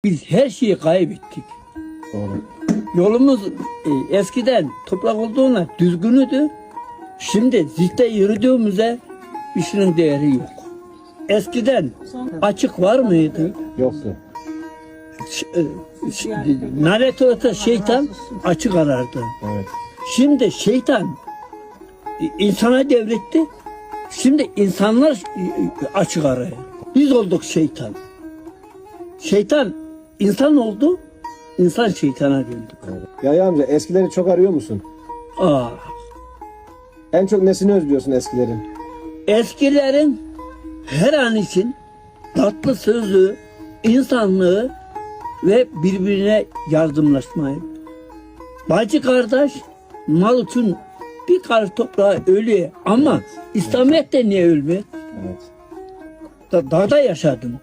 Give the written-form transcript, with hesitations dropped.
Biz her şeyi kaybettik. Doğru. Yolumuz eskiden toprak olduğuna düzgünüdü. Şimdi zifte yürüdüğümüzde bir şeyin değeri yok. Eskiden açık var mıydı? Yoktu. Lanet olsa şeytan açık arardı. Evet. Şimdi şeytan insana devretti. Şimdi insanlar açık arıyor. Biz olduk şeytan. Şeytan insan oldu. İnsan şeytana döndü. Evet. Yahya amca eskileri çok arıyor musun? Ah. En çok nesini özlüyorsun eskilerin? Eskilerin her an için tatlı sözü, insanlığı ve birbirine yardımlaşmayı. Bacı kardeş mal için bir karış toprağa ölüyor ama İslamiyet'te niye ölmüyor? Evet. Dağda yaşadım.